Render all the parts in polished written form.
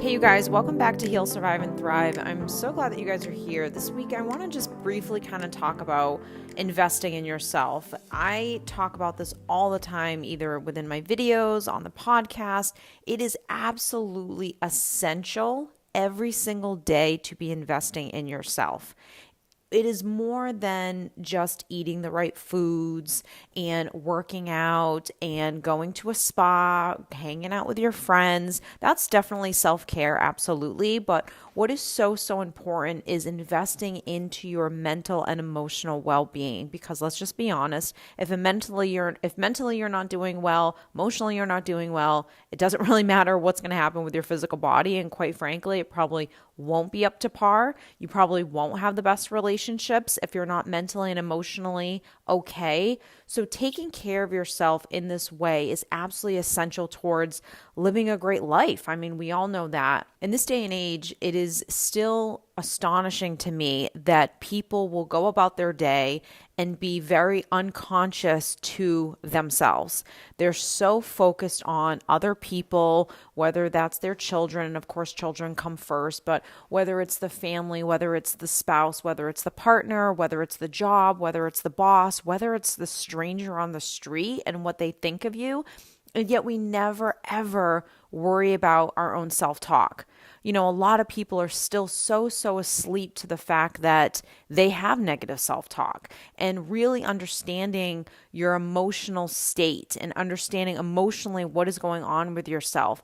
Hey, you guys, welcome back to Heal, Survive, and Thrive. I'm so glad that you guys are here. This week, I want to just briefly kind of talk about investing in yourself. I talk about this all the time, either within my videos, on the podcast. It is absolutely essential every single day to be investing in yourself. It is more than just eating the right foods and working out and going to a spa, hanging out with your friends. That's definitely self-care, absolutely. But what is so important is investing into your mental and emotional well-being. Because let's just be honest, if mentally you're not doing well, emotionally you're not doing well, it doesn't really matter what's going to happen with your physical body. And quite frankly, it probably won't be up to par. You probably won't have the best relationships if you're not mentally and emotionally okay. So taking care of yourself in this way is absolutely essential towards living a great life. I mean, we all know that. In this day and age, it is still astonishing to me that people will go about their day and be very unconscious to themselves. They're so focused on other people, whether that's their children, and of course children come first, but whether it's the family, whether it's the spouse, whether it's the partner, whether it's the job, whether it's the boss, whether it's the stranger on the street and what they think of you. And yet we never, ever worry about our own self-talk. You know, a lot of people are still so asleep to the fact that they have negative self-talk, and really understanding your emotional state and understanding emotionally what is going on with yourself.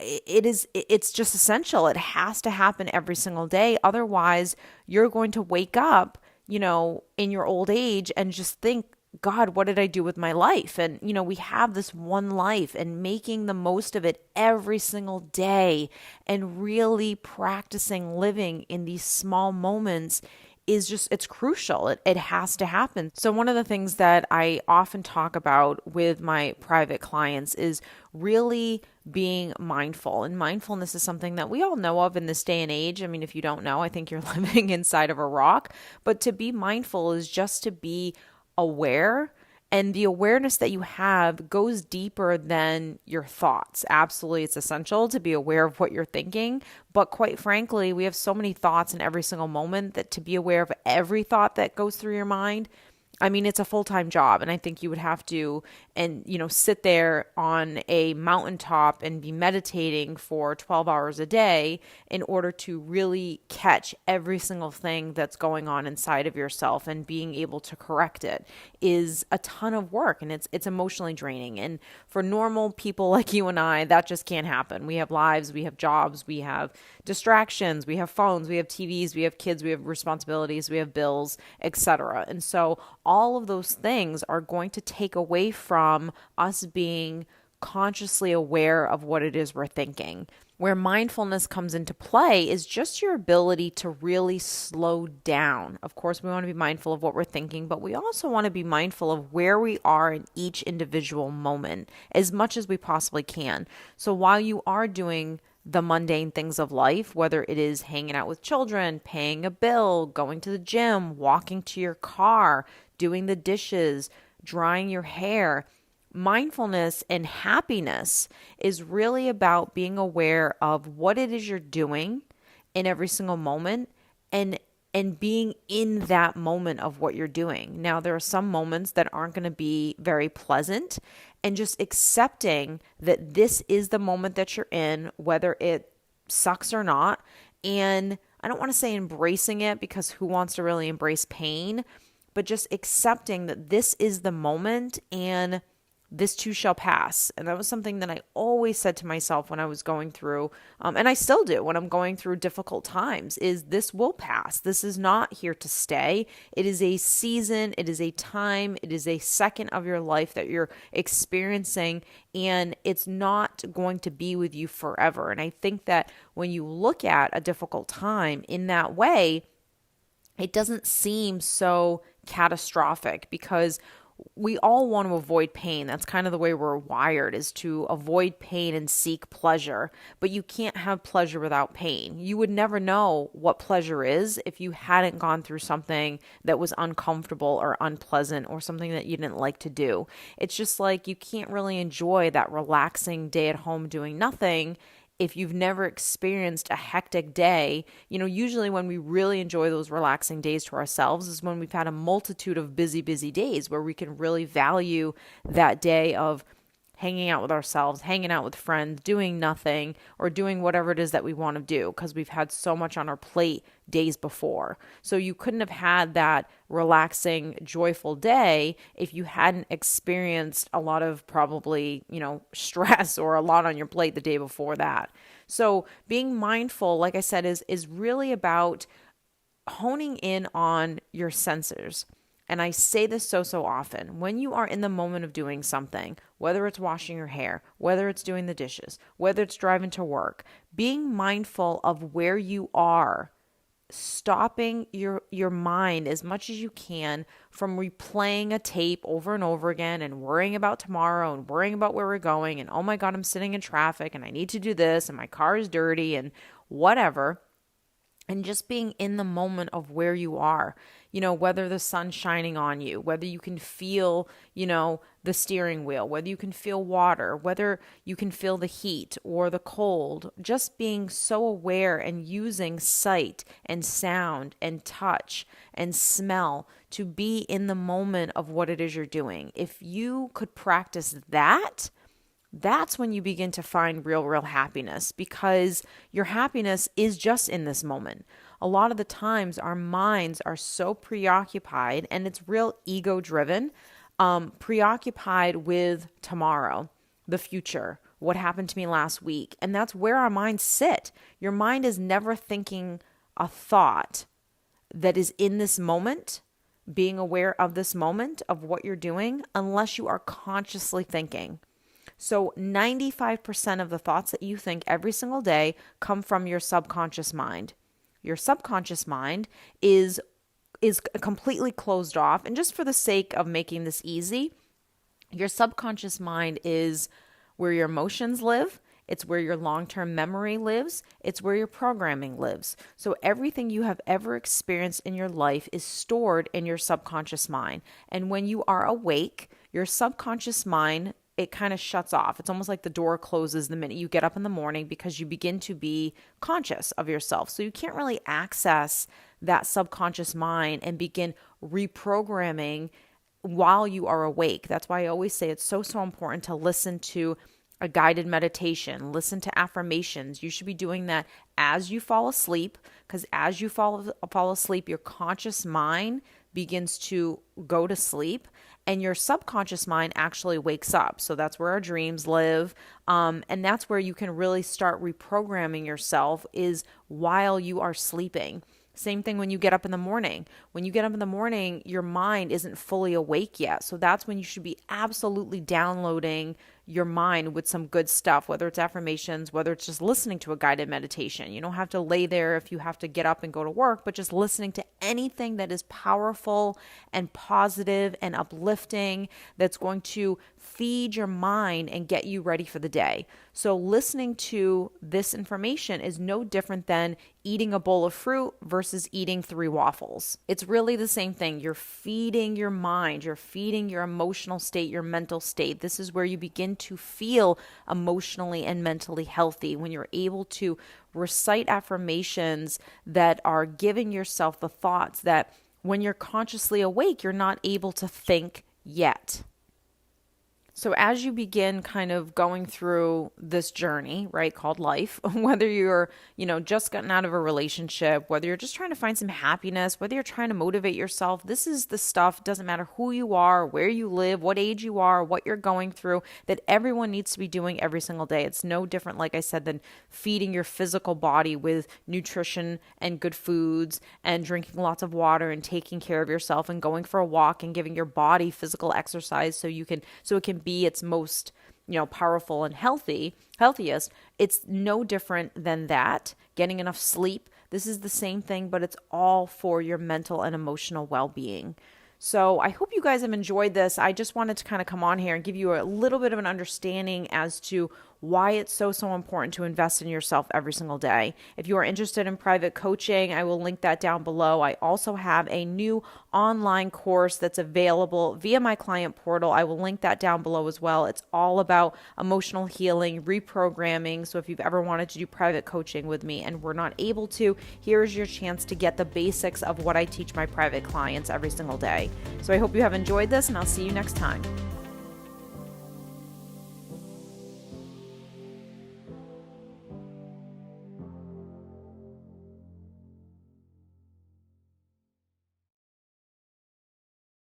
It's just essential. It has to happen every single day. Otherwise, you're going to wake up, you know, in your old age and just think, God, what did I do with my life? And, you know, we have this one life, and making the most of it every single day and really practicing living in these small moments is just, it's crucial. It has to happen. So one of the things that I often talk about with my private clients is really being mindful. And mindfulness is something that we all know of in this day and age. I mean, if you don't know, I think you're living inside of a rock. But to be mindful is just to be aware, and the awareness that you have goes deeper than your thoughts. Absolutely, it's essential to be aware of what you're thinking, but quite frankly, we have so many thoughts in every single moment that to be aware of every thought that goes through your mind, I mean, it's a full-time job, and I think you would have to, sit there on a mountaintop and be meditating for 12 hours a day in order to really catch every single thing that's going on inside of yourself, and being able to correct it is a ton of work, and it's emotionally draining. And for normal people like you and I, that just can't happen. We have lives, we have jobs, we have distractions, we have phones, we have TVs, we have kids, we have responsibilities, we have bills, etc. And so all of those things are going to take away from us being consciously aware of what it is we're thinking. Where mindfulness comes into play is just your ability to really slow down. Of course, we want to be mindful of what we're thinking, but we also want to be mindful of where we are in each individual moment as much as we possibly can. So while you are doing the mundane things of life, whether it is hanging out with children, paying a bill, going to the gym, walking to your car, doing the dishes, drying your hair, mindfulness and happiness is really about being aware of what it is you're doing in every single moment, and being in that moment of what you're doing. Now, there are some moments that aren't going to be very pleasant, and just accepting that this is the moment that you're in, whether it sucks or not. And I don't want to say embracing it, because who wants to really embrace pain, but just accepting that this is the moment and this too shall pass. And that was something that I always said to myself when I was going through, and I still do when I'm going through difficult times, is this will pass. This is not here to stay. It is a season. It is a time. It is a second of your life that you're experiencing, and it's not going to be with you forever. And I think that when you look at a difficult time in that way, it doesn't seem so catastrophic, because we all want to avoid pain. That's kind of the way we're wired, is to avoid pain and seek pleasure. But you can't have pleasure without pain. You would never know what pleasure is if you hadn't gone through something that was uncomfortable or unpleasant, or something that you didn't like to do. It's just like you can't really enjoy that relaxing day at home doing nothing if you've never experienced a hectic day, usually when we really enjoy those relaxing days to ourselves is when we've had a multitude of busy, busy days where we can really value that day of hanging out with ourselves, hanging out with friends, doing nothing, or doing whatever it is that we want to do because we've had so much on our plate days before. So you couldn't have had that relaxing, joyful day if you hadn't experienced a lot of probably, stress or a lot on your plate the day before that. So being mindful, like I said, is really about honing in on your sensors. And I say this so often. When you are in the moment of doing something, whether it's washing your hair, whether it's doing the dishes, whether it's driving to work, being mindful of where you are, stopping your mind as much as you can from replaying a tape over and over again and worrying about tomorrow and worrying about where we're going and, oh my God, I'm sitting in traffic and I need to do this and my car is dirty and whatever. And just being in the moment of where you are, whether the sun's shining on you, whether you can feel, the steering wheel, whether you can feel water, whether you can feel the heat or the cold, just being so aware and using sight and sound and touch and smell to be in the moment of what it is you're doing. If you could practice that, that's when you begin to find real happiness, because your happiness is just in this moment. A lot of the times our minds are so preoccupied, and it's real ego driven, preoccupied with tomorrow, the future, what happened to me last week. And that's where our minds sit. Your mind is never thinking a thought that is in this moment, being aware of this moment of what you're doing, unless you are consciously thinking. So 95% of the thoughts that you think every single day come from your subconscious mind. Your subconscious mind is completely closed off. And just for the sake of making this easy, your subconscious mind is where your emotions live. It's where your long-term memory lives. It's where your programming lives. So everything you have ever experienced in your life is stored in your subconscious mind. And when you are awake, your subconscious mind, it kind of shuts off. It's almost like the door closes the minute you get up in the morning, because you begin to be conscious of yourself. So you can't really access that subconscious mind and begin reprogramming while you are awake. That's why I always say it's so important to listen to a guided meditation, listen to affirmations. You should be doing that as you fall asleep, because as you fall asleep, your conscious mind begins to go to sleep and your subconscious mind actually wakes up. So that's where our dreams live. And that's where you can really start reprogramming yourself, is while you are sleeping. Same thing when you get up in the morning. When you get up in the morning, your mind isn't fully awake yet. So that's when you should be absolutely downloading your mind with some good stuff, whether it's affirmations, whether it's just listening to a guided meditation. You don't have to lay there if you have to get up and go to work, but just listening to anything that is powerful and positive and uplifting, that's going to feed your mind and get you ready for the day. So listening to this information is no different than eating a bowl of fruit versus eating 3 waffles. It's really the same thing. You're feeding your mind, you're feeding your emotional state, your mental state. This is where you begin to feel emotionally and mentally healthy, when you're able to recite affirmations that are giving yourself the thoughts that when you're consciously awake, you're not able to think yet. So as you begin kind of going through this journey, right, called life, whether you're, just gotten out of a relationship, whether you're just trying to find some happiness, whether you're trying to motivate yourself, this is the stuff, doesn't matter who you are, where you live, what age you are, what you're going through, that everyone needs to be doing every single day. It's no different, like I said, than feeding your physical body with nutrition and good foods and drinking lots of water and taking care of yourself and going for a walk and giving your body physical exercise so it can be its most, powerful and healthiest. It's no different than that. Getting enough sleep. This is the same thing, but it's all for your mental and emotional well-being. So I hope you guys have enjoyed this. I just wanted to kind of come on here and give you a little bit of an understanding as to why it's so important to invest in yourself every single day. If you are interested in private coaching, I will link that down below. I also have a new online course that's available via my client portal. I will link that down below as well. It's all about emotional healing, reprogramming. So if you've ever wanted to do private coaching with me and were not able to, here's your chance to get the basics of what I teach my private clients every single day. So I hope you have enjoyed this, and I'll see you next time.